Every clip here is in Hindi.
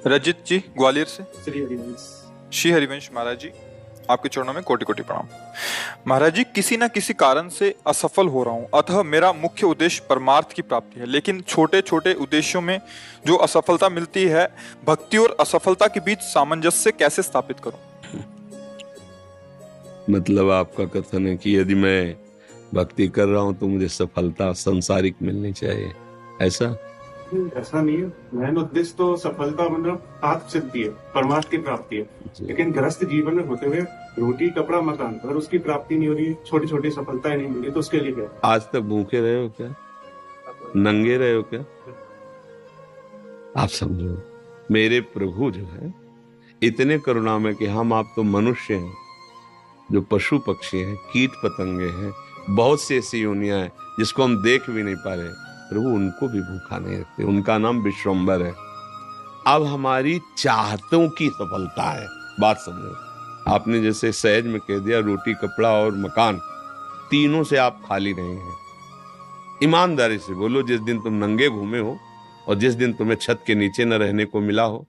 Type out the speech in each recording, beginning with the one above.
रजित जी ग्वालियर से। श्री हरिवंश। श्री हरिवंश महाराज जी, आपके चरणों में कोटि कोटि प्रणाम। महाराज जी, किसी न किसी कारण से असफल हो रहा हूँ, अतः मेरा मुख्य उद्देश्य परमार्थ की प्राप्ति है, लेकिन छोटे छोटे उद्देश्यों में जो असफलता मिलती है, भक्ति और असफलता के बीच सामंजस्य कैसे स्थापित करूं? मतलब आपका कथन है कि यदि मैं भक्ति कर रहा हूं तो मुझे सफलता सांसारिक मिलनी चाहिए, ऐसा? ऐसा नहीं है। मेन उद्देश्य तो सफलता मतलब आत्म सिद्धि है, परमार्थ की प्राप्ति है, लेकिन गृहस्थ जीवन में होते हुए रोटी कपड़ा मकान, अगर उसकी प्राप्ति नहीं हो रही, छोटी छोटी सफलताएं नहीं मिली, तो उसके लिए क्या? आज तक भूखे रहे हो क्या? नंगे रहे हो क्या? आप समझो, मेरे प्रभु जो है इतने करुणामय कि हम आप तो मनुष्य हैं, जो पशु पक्षी हैं, कीट पतंगे हैं, बहुत सी ऐसी योनियां हैं जिसको हम देख भी नहीं पा रहे, प्रभु उनको भी भूखा नहीं रखते। उनका नाम विश्वम्बर है। अब हमारी चाहतों की सफलता है। बात समझो, आपने जैसे सहज में कह दिया रोटी कपड़ा और मकान, तीनों से आप खाली नहीं हैं। ईमानदारी से बोलो, जिस दिन तुम नंगे घूमे हो और जिस दिन तुम्हें छत के नीचे न रहने को मिला हो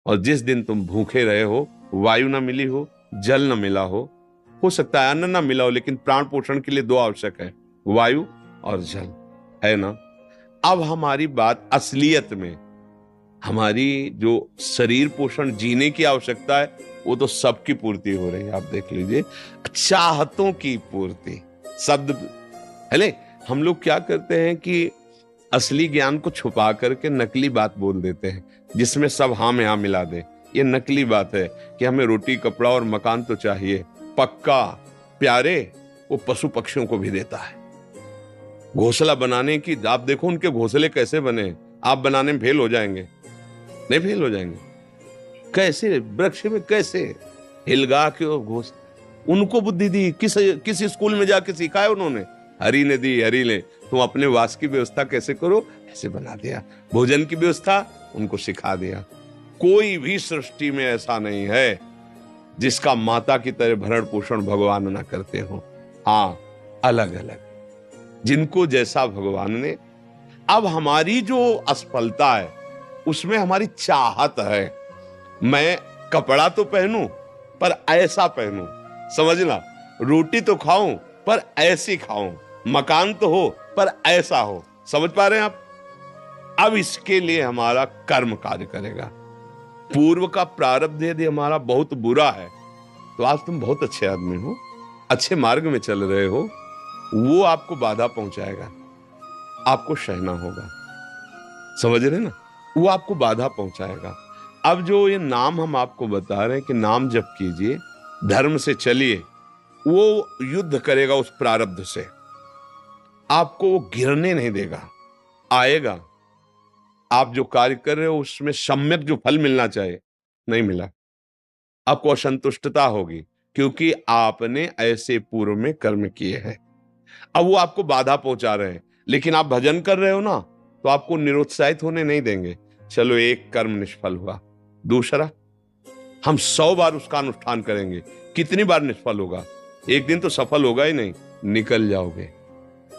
और जिस दिन तुम भूखे रहे हो, वायु न मिली हो, जल न मिला हो सकता है अन्न न मिला हो, लेकिन प्राण पोषण के लिए दो आवश्यक है, वायु और जल, है ना? अब हमारी बात असलियत में, हमारी जो शरीर पोषण जीने की आवश्यकता है वो तो सबकी पूर्ति हो रही है। आप देख लीजिए, चाहतों की पूर्ति शब्द है। हम लोग क्या करते हैं कि असली ज्ञान को छुपा करके नकली बात बोल देते हैं, जिसमें सब हाँ में हाँ मिला दे। ये नकली बात है कि हमें रोटी कपड़ा और मकान तो चाहिए, पक्का प्यारे वो पशु पक्षियों को भी देता है। घोंसला बनाने की आप देखो, उनके घोंसले कैसे बने, आप बनाने में फेल हो जाएंगे। नहीं फेल हो जाएंगे? कैसे वृक्ष में कैसे हिलगा के घोंसला, उनको बुद्धि दी किस स्कूल में जाके सिखाया उन्होंने? हरि ने दी, हरि ने। तुम अपने वास की व्यवस्था कैसे करो, ऐसे बना दिया। भोजन की व्यवस्था उनको सिखा दिया। कोई भी सृष्टि में ऐसा नहीं है जिसका माता की तरह भरण पोषण भगवान ना करते हो। हाँ, अलग अलग जिनको जैसा भगवान ने। अब हमारी जो असफलता है उसमें हमारी चाहत है, मैं कपड़ा तो पहनूं पर ऐसा पहनूं, समझना, रोटी तो खाऊं पर ऐसी खाऊं, मकान तो हो पर ऐसा हो। समझ पा रहे हैं आप? अब इसके लिए हमारा कर्म कार्य करेगा। पूर्व का प्रारब्ध यदि हमारा बहुत बुरा है तो आज तुम बहुत अच्छे आदमी हो, अच्छे मार्ग में चल रहे हो, वो आपको बाधा पहुंचाएगा, आपको सहना होगा। समझ रहे ना? वो आपको बाधा पहुंचाएगा। अब जो ये नाम हम आपको बता रहे हैं कि नाम जप कीजिए, धर्म से चलिए, वो युद्ध करेगा उस प्रारब्ध से, आपको वो गिरने नहीं देगा, आएगा। आप जो कार्य कर रहे हो उसमें सम्यक जो फल मिलना चाहिए नहीं मिला, आपको असंतुष्टता होगी, क्योंकि आपने ऐसे पूर्व में कर्म किए हैं। अब वो आपको बाधा पहुंचा रहे हैं, लेकिन आप भजन कर रहे हो ना, तो आपको निरुत्साहित होने नहीं देंगे। चलो, एक कर्म निष्फल हुआ, दूसरा हम 100 बार उसका अनुष्ठान करेंगे, कितनी बार निष्फल होगा? एक दिन तो सफल होगा ही नहीं, निकल जाओगे,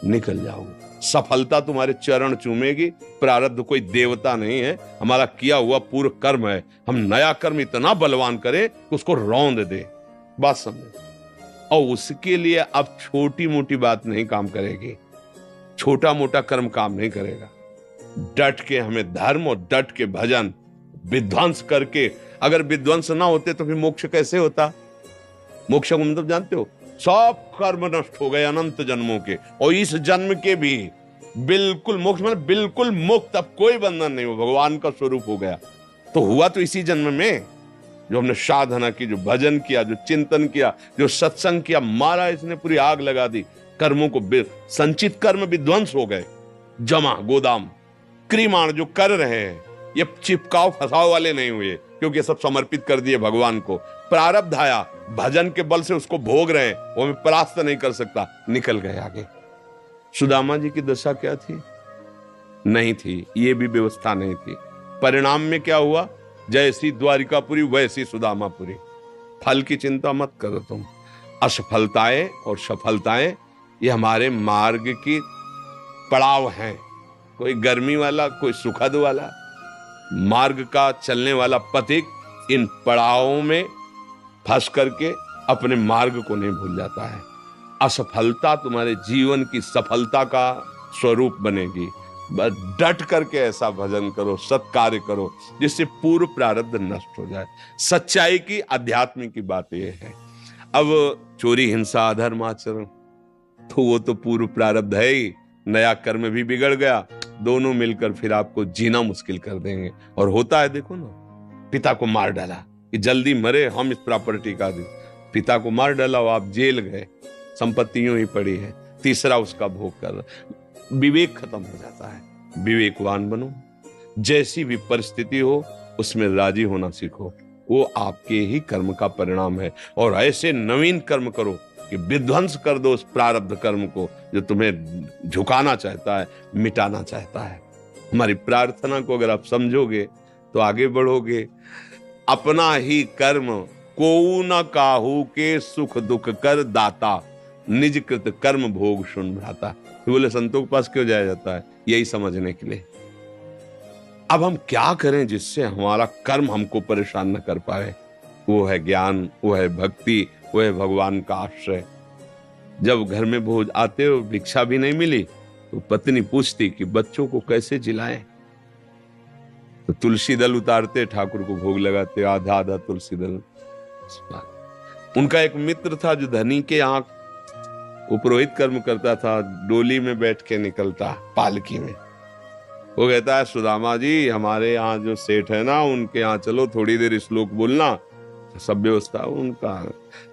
निकल जाओगे। सफलता तुम्हारे चरण चूमेगी। प्रारब्ध कोई देवता नहीं है, हमारा किया हुआ पूर्व कर्म है। हम नया कर्म इतना बलवान करें कि उसको रौंद दे। बात समझे? और उसके लिए अब छोटी मोटी बात नहीं काम करेगी, छोटा मोटा कर्म काम नहीं करेगा। डट के हमें धर्म और डट के भजन विध्वंस करके, अगर विध्वंस ना होते तो फिर मोक्ष कैसे होता? मोक्ष को मतलब जानते हो? सब कर्म नष्ट हो गए अनंत जन्मों के, और इस जन्म के भी बिल्कुल मोक्ष, मतलब बिल्कुल मुक्त, अब कोई बंधन नहीं हो, भगवान का स्वरूप हो गया। तो हुआ तो इसी जन्म में, जो हमने साधना की, जो भजन किया, जो चिंतन किया, जो सत्संग किया, मारा इसने पूरी आग लगा दी। कर्मों को, संचित कर्म विध्वंस हो गए, जमा गोदाम क्रीमाण जो कर रहे हैं, ये चिपकाव फसाव वाले नहीं हुए, क्योंकि सब समर्पित कर दिए भगवान को। प्रारब्ध आया, भजन के बल से उसको भोग रहे हैं, वो मैं परास्त नहीं कर सकता, निकल गए आगे। सुदामा जी की दशा क्या थी? नहीं थी, ये भी व्यवस्था नहीं थी। परिणाम में क्या हुआ? जैसी द्वारिकापुरी वैसी सुदामापुरी। फल की चिंता मत करो तुम। असफलताएं और सफलताएं ये हमारे मार्ग की पड़ाव हैं, कोई गर्मी वाला, कोई सुखद वाला। मार्ग का चलने वाला पथिक इन पड़ावों में फंस करके अपने मार्ग को नहीं भूल जाता है। असफलता तुम्हारे जीवन की सफलता का स्वरूप बनेगी। बस डट करके ऐसा भजन करो, सत्कार्य करो जिससे पूर्व प्रारब्ध नष्ट हो जाए। सच्चाई की, आध्यात्मिक की बात यह है। अब चोरी, हिंसा, अधर्म आचरण तो वो तो पूर्व प्रारब्ध है ही, नया कर्म भी बिगड़ गया, दोनों मिलकर फिर आपको जीना मुश्किल कर देंगे। और होता है, देखो ना, पिता को मार डाला कि जल्दी मरे, हम इस प्रॉपर्टी का दे। पिता को मार डाला, आप जेल गए, संपत्ति यूं ही पड़ी है, तीसरा उसका भोग कर, विवेक खत्म हो जाता है। विवेकवान बनो, जैसी भी परिस्थिति हो उसमें राजी होना सीखो, वो आपके ही कर्म का परिणाम है। और ऐसे नवीन कर्म करो कि विध्वंस कर दो उस प्रारब्ध कर्म को जो तुम्हें झुकाना चाहता है, मिटाना चाहता है। हमारी प्रार्थना को अगर आप समझोगे तो आगे बढ़ोगे। अपना ही कर्म को न काहू के सुख दुख कर दाता, निज कृत कर्म भोग सुन भ्राता। तो बोले संतों के पास क्यों जाया जाता है? यही समझने के लिए। अब हम क्या करें जिससे हमारा कर्म हमको परेशान न कर पाए? वो है ज्ञान, वो है भक्ति, वो है भगवान का आश्रय। जब घर में भोज आते हो, भिक्षा भी नहीं मिली, तो पत्नी पूछती कि बच्चों को कैसे जिलाएं। तो तुलसी दल उतारते, ठाकुर को भोग लगाते, आधा आधा तुलसी दल। उनका एक मित्र था जो धनी के यहाँ उपरोहित कर्म करता था, डोली में बैठ के निकलता, पालकी में। वो कहता है, सुदामा जी, हमारे यहाँ जो सेठ है ना, उनके यहाँ चलो, थोड़ी देर श्लोक बोलना। सब व्यवस्था उनका,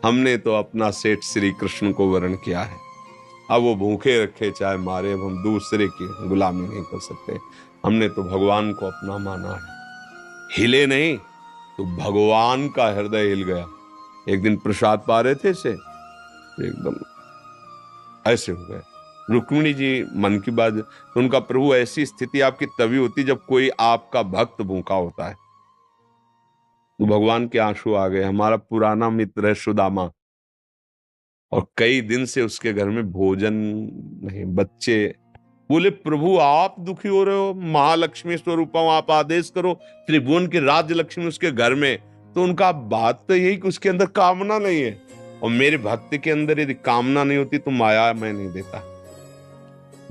हमने तो अपना सेठ श्री कृष्ण को वर्ण किया है। अब वो भूखे रखे चाहे मारे, अब हम दूसरे की गुलामी नहीं कर सकते। हमने तो भगवान को अपना माना है। हिले नहीं तो भगवान का हृदय हिल गया। एक दिन प्रसाद पा रहे थे से एकदम ऐसे हो गए। रुक्मिणी जी मन की बात, तो उनका प्रभु, ऐसी स्थिति आपकी तभी होती जब कोई आपका भक्त भूखा होता है। तो भगवान के आंसू आ गए। हमारा पुराना मित्र है सुदामा, और कई दिन से उसके घर में भोजन नहीं, बच्चे। बोले, प्रभु आप दुखी हो रहे हो, महालक्ष्मी स्वरूप आप आदेश करो, त्रिभुवन की राज्य लक्ष्मी उसके घर में। तो उनका बात तो यही कि उसके अंदर कामना नहीं है, और मेरे भक्त के अंदर यदि कामना नहीं होती तो माया मैं नहीं देता।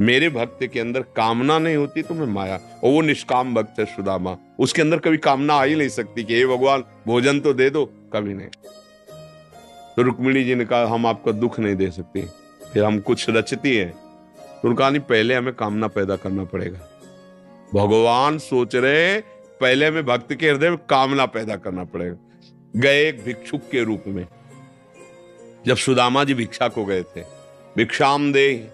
मेरे भक्त के अंदर कामना नहीं होती तो मैं माया, और वो निष्काम भक्त है सुदामा, उसके अंदर कभी कामना आ ही नहीं सकती कि हे भगवान भोजन तो दे दो, कभी नहीं। तो रुक्मिणी जी ने कहा, हम आपका दुख नहीं दे सकते। फिर हम कुछ रचती हैं, तो उनका नहीं, पहले हमें कामना पैदा करना पड़ेगा। भगवान सोच रहे पहले हमें भक्त के हृदय में कामना पैदा करना पड़ेगा। गए एक भिक्षुक के रूप में, जब सुदामा जी भिक्षा को गए थे, भिक्षाम दे,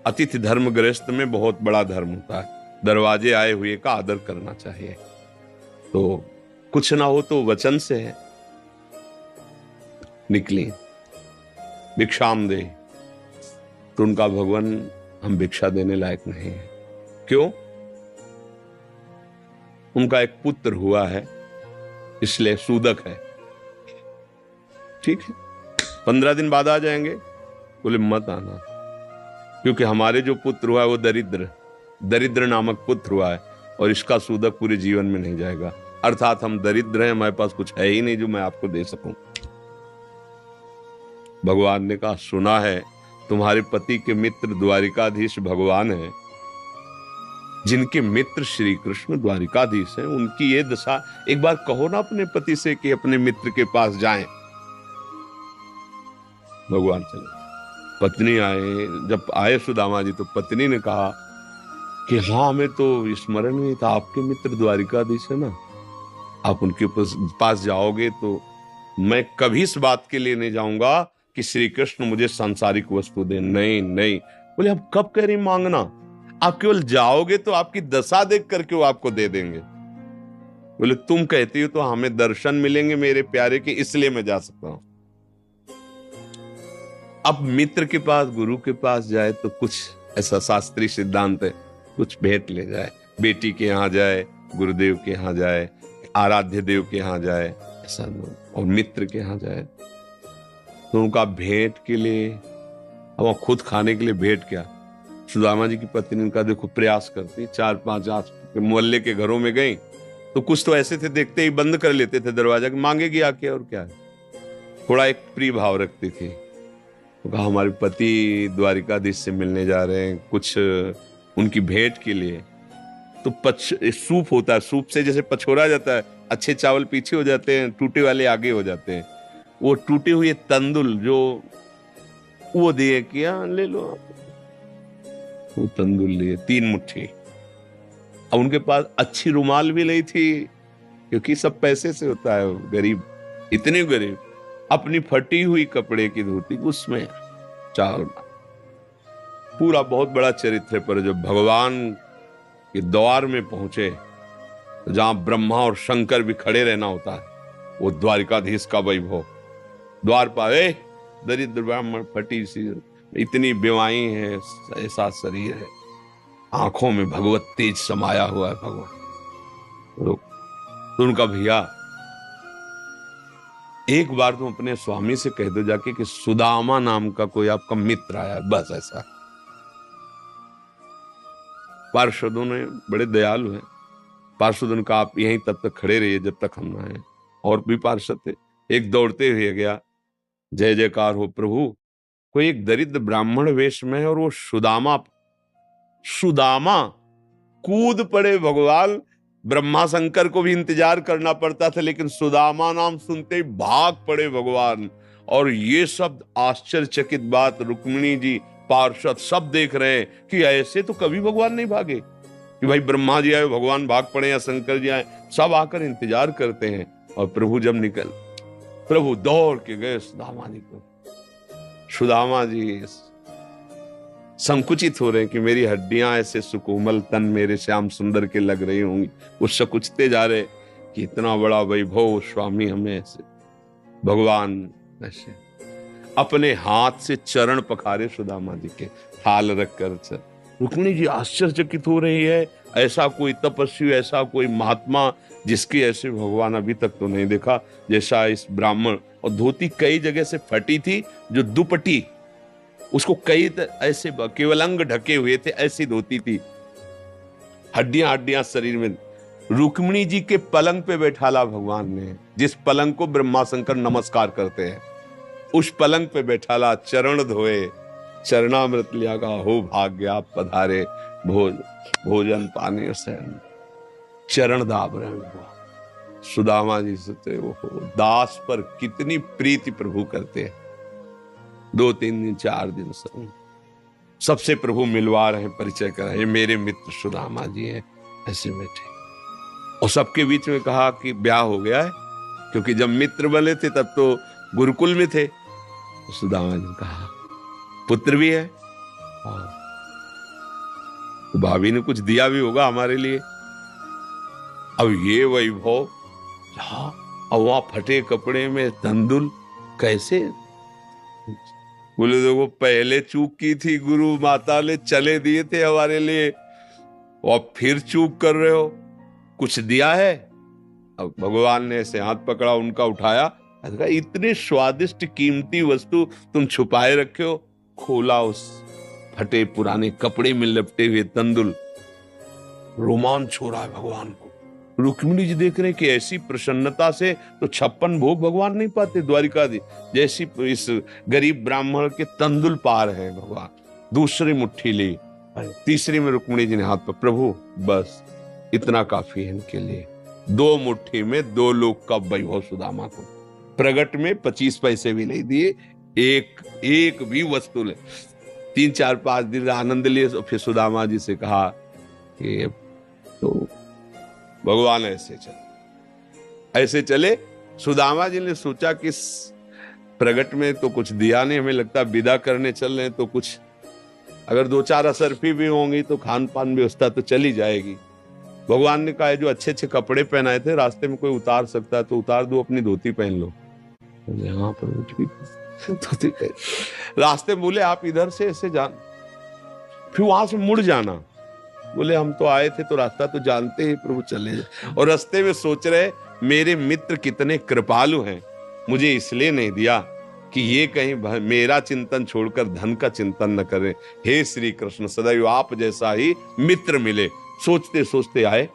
अतिथि धर्म गृहस्थ में बहुत बड़ा धर्म होता है, दरवाजे आए हुए का आदर करना चाहिए। तो कुछ ना हो तो वचन से है। निकली भिक्षाम दे, तो उनका भगवान, हम भिक्षा देने लायक नहीं है। क्यों? उनका एक पुत्र हुआ है, इसलिए सूदक है। ठीक है, 15 दिन बाद आ जाएंगे। बोले मत आना, क्योंकि हमारे जो पुत्र हुआ है वो दरिद्र नामक पुत्र हुआ है, और इसका सूदक पूरे जीवन में नहीं जाएगा। अर्थात हम दरिद्र हैं, हमारे पास कुछ है ही नहीं जो मैं आपको दे सकूं। भगवान ने कहा, सुना है तुम्हारे पति के मित्र द्वारिकाधीश भगवान है, जिनके मित्र श्री कृष्ण द्वारिकाधीश हैं, उनकी ये दशा, एक बार कहो ना अपने पति से कि अपने मित्र के पास जाएं। भगवान चले, पत्नी आए। जब आए सुदामा जी, तो पत्नी ने कहा कि हाँ, हमें तो स्मरण नहीं था, आपके मित्र द्वारिकाधीश है ना, आप उनके पास जाओगे तो मैं कभी इस बात के लिए नहीं जाऊंगा कि श्री कृष्ण मुझे सांसारिक वस्तु दे। नहीं नहीं। बोले, हम कब कह रही मांगना, आप केवल जाओगे तो आपकी दशा देख करके वो आपको दे देंगे। बोले, तुम कहती हो तो हमें दर्शन मिलेंगे मेरे प्यारे के, इसलिए मैं जा सकता हूं। अब मित्र के पास, गुरु के पास जाए तो कुछ ऐसा शास्त्रीय सिद्धांत है, कुछ भेंट ले जाए। बेटी के यहाँ जाए, गुरुदेव के यहाँ जाए, आराध्य देव के यहाँ जाए, ऐसा, और मित्र के यहाँ जाए तो उनका भेंट के लिए, अब खुद खाने के लिए भेंट क्या, सुदामा जी की पत्नी का देखो प्रयास करती, 4-5 आस के मोहल्ले के घरों में गई तो कुछ तो ऐसे थे, देखते ही बंद कर लेते थे दरवाजा कि मांगेगी आके और क्या है। थोड़ा एक प्रिय भाव रखती थी। तो कहा हमारे पति द्वारिकाधीश से मिलने जा रहे हैं, कुछ उनकी भेंट के लिए। तो सूप होता है, सूप से जैसे पछोड़ा जाता है, अच्छे चावल पीछे हो जाते हैं, टूटे वाले आगे हो जाते हैं। वो टूटे हुए तंदुल जो वो दिए, किया ले लो आप। वो तंदुल लिए 3 मुट्ठी। अब उनके पास अच्छी रुमाल भी नहीं थी, क्योंकि सब पैसे से होता है, गरीब, इतने गरीब। अपनी फटी हुई कपड़े की धोती, उसमें चावल। पूरा बहुत बड़ा चरित्र पर जब भगवान के द्वार में पहुंचे, जहां ब्रह्मा और शंकर भी खड़े रहना होता है, वो द्वारिकाधीश का वैभव। द्वार पाए दरिद्र ब्राह्मण, फटी सी, इतनी बेवाई है, ऐसा शरीर है, आंखों में भगवत तेज समाया हुआ है भगवान। तो उनका भैया, एक बार तुम अपने स्वामी से कह दो जाके कि सुदामा नाम का कोई आपका मित्र आया है, बस ऐसा। पार्षदों ने बड़े दयालु हैं, पार्षदों का आप यहीं तब तक खड़े रहिए जब तक हम ना आए। और भी पार्षद थे, एक दौड़ते हुए गया, जय जयकार हो प्रभु, कोई एक दरिद्र ब्राह्मण वेश में है और वो सुदामा कूद पड़े भगवान। ब्रह्मा शंकर को भी इंतजार करना पड़ता था, लेकिन सुदामा नाम सुनते ही भाग पड़े भगवान। और ये सब आश्चर्यचकित बात रुक्मिणी जी, पार्षद सब देख रहे हैं कि ऐसे तो कभी भगवान नहीं भागे कि भाई ब्रह्मा जी आए भगवान भाग पड़े या शंकर जी आए, सब आकर इंतजार करते हैं। और प्रभु जब प्रभु दौड़ के गए सुदामा जी को। सुदामा जी संकुचित हो रहे हैं कि मेरी हड्डियां ऐसे सुकोमल, तन मेरे श्याम सुंदर के लग रही होंगी। वो सकुचते जा रहे कि इतना बड़ा वैभव स्वामी हमें ऐसे। भगवान ऐसे अपने हाथ से चरण पखारे सुदामा जी के, थाल रखकर। रुक्मिणी जी आश्चर्यचकित हो रही है, ऐसा कोई तपस्वी, ऐसा कोई महात्मा जिसकी ऐसे भगवान अभी तक तो नहीं देखा जैसा इस ब्राह्मण। और धोती कई जगह से फटी थी, जो दुपट्टी उसको कई ऐसे केवल अंग ढके हुए थे, ऐसी धोती थी, हड्डियां शरीर में। रुक्मिणी जी के पलंग पे बैठाला भगवान ने, जिस पलंग को ब्रह्मा शंकर नमस्कार करते हैं, उस पलंग पे बैठाला, चरण धोए, चरणामृत लिया, का हो भाग्य आप पधारे, भोजन पानी से चरण दाब रहे। सुदामा जी सोचते वो दास पर कितनी प्रीति प्रभु करते हैं। 2-3 दिन 4 दिन सबसे प्रभु मिलवा रहे, परिचय करा, ये मेरे मित्र सुदामा जी हैं, ऐसे बैठे। और सबके बीच में कहा कि ब्याह हो गया है, क्योंकि जब मित्र बने थे तब तो गुरुकुल में थे। सुदामा जी ने कहा पुत्र भी है, तो भाभी ने कुछ दिया भी होगा हमारे लिए। अब ये वैभव, अब वहां फटे कपड़े में तंदुल कैसे? बोले देखो पहले चूक की थी, गुरु माता ने चले दिए थे हमारे लिए, और फिर चूक कर रहे हो, कुछ दिया है? अब भगवान ने ऐसे हाथ पकड़ा, उनका उठाया, इतने स्वादिष्ट कीमती वस्तु तुम छुपाए रखे हो। खोला, उस फटे पुराने कपड़े में लपटे हुए तंदुल, रोमांच हो रहा है भगवान को। रुक्मिणी जी देख रहे हैं कि ऐसी प्रसन्नता से तो 56 भोग भगवान नहीं पाते द्वारिकाधीश, जैसी इस गरीब ब्राह्मण के तंदुल पार है भगवान। दूसरी मुट्ठी ली, तीसरी में रुक्मिणी जी ने हाथ पर, प्रभु बस इतना काफी है इनके लिए। 2 मुट्ठी में 2 लोग का वैभव सुदामा को। प्रगट में 25 पैसे भी नहीं दिए, एक भी वस्तु ले। 3-4-5 दिन आनंद लिए, फिर सुदामा जी से कहा कि तो भगवान ऐसे चले। सुदामा जी ने सोचा कि प्रगट में तो कुछ दिया नहीं, हमें लगता विदा करने चल रहे हैं, तो कुछ अगर 2-4 असरफी भी होंगी तो खान पान व्यवस्था तो चली जाएगी। भगवान ने कहा जो अच्छे अच्छे कपड़े पहनाए थे, रास्ते में कोई उतार सकता है तो उतार दो, अपनी धोती पहन लो। यहाँ पर धोती रास्ते में बोले आप इधर से ऐसे जान, फिर वहां से मुड़ जाना। बोले हम तो आए थे तो रास्ता तो जानते हैं प्रभु, चले जाए। और रास्ते में सोच रहे मेरे मित्र कितने कृपालु हैं, मुझे इसलिए नहीं दिया कि ये कहीं मेरा चिंतन छोड़कर धन का चिंतन न करें। हे श्री कृष्ण, सदैव आप जैसा ही मित्र मिले। सोचते सोचते आए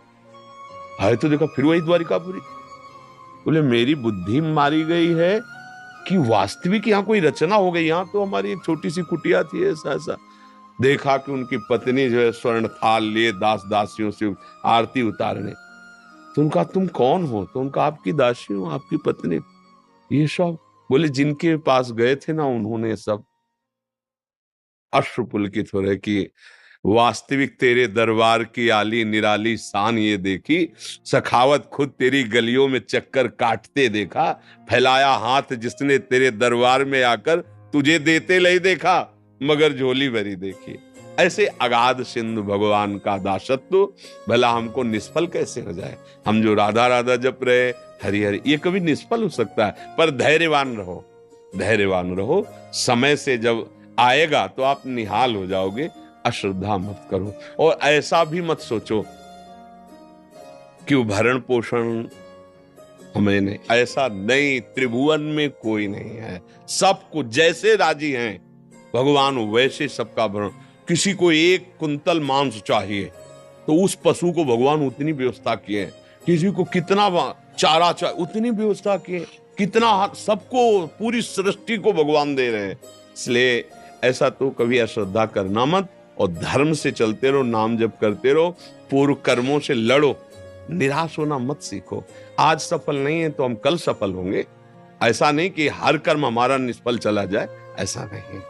तो देखा फिर वही द्वारिकापुरी। बोले मेरी बुद्धि मारी गई है कि वास्तविक यहाँ कोई रचना हो गई। यहाँ तो हमारी एक छोटी सी कुटिया थी, ऐसा ऐसा। देखा कि उनकी पत्नी जो है स्वर्ण थाल लिए दास दासियों से आरती उतारने। तो उनका तुम कौन हो? तो उनका आपकी दासी हूं, आपकी पत्नी। ये सब बोले जिनके पास गए थे ना, उन्होंने सब अश्रुपुलकित हो रहे कि वास्तविक तेरे दरबार की आली निराली शान ये देखी, सखावत खुद तेरी गलियों में चक्कर काटते देखा, फैलाया हाथ जिसने तेरे दरबार में आकर तुझे देते नहीं देखा, मगर झोली भरी देखी। ऐसे अगाध सिंधु भगवान का दासत्व भला हमको निष्फल कैसे हो जाए? हम जो राधा राधा जप रहे, हरि हरि, ये कभी निष्फल हो सकता है। पर धैर्यवान रहो, धैर्यवान रहो। समय से जब आएगा तो आप निहाल हो जाओगे। अश्रद्धा मत करो और ऐसा भी मत सोचो कि भरण पोषण हमें नहीं, ऐसा नहीं। त्रिभुवन में कोई नहीं है, सबको जैसे राजी हैं भगवान वैसे सबका भरण। किसी को 1 कुंतल मांस चाहिए तो उस पशु को भगवान उतनी व्यवस्था किए। किसी को कितना चारा चाहिए उतनी व्यवस्था किए। कितना सबको, पूरी सृष्टि को भगवान दे रहे हैं। इसलिए ऐसा तो कभी अश्रद्धा करना मत और धर्म से चलते रहो, नाम जप करते रहो, पूर्व कर्मों से लड़ो, निराश होना मत सीखो। आज सफल नहीं है तो हम कल सफल होंगे। ऐसा नहीं कि हर कर्म हमारा निष्फल चला जाए, ऐसा नहीं है।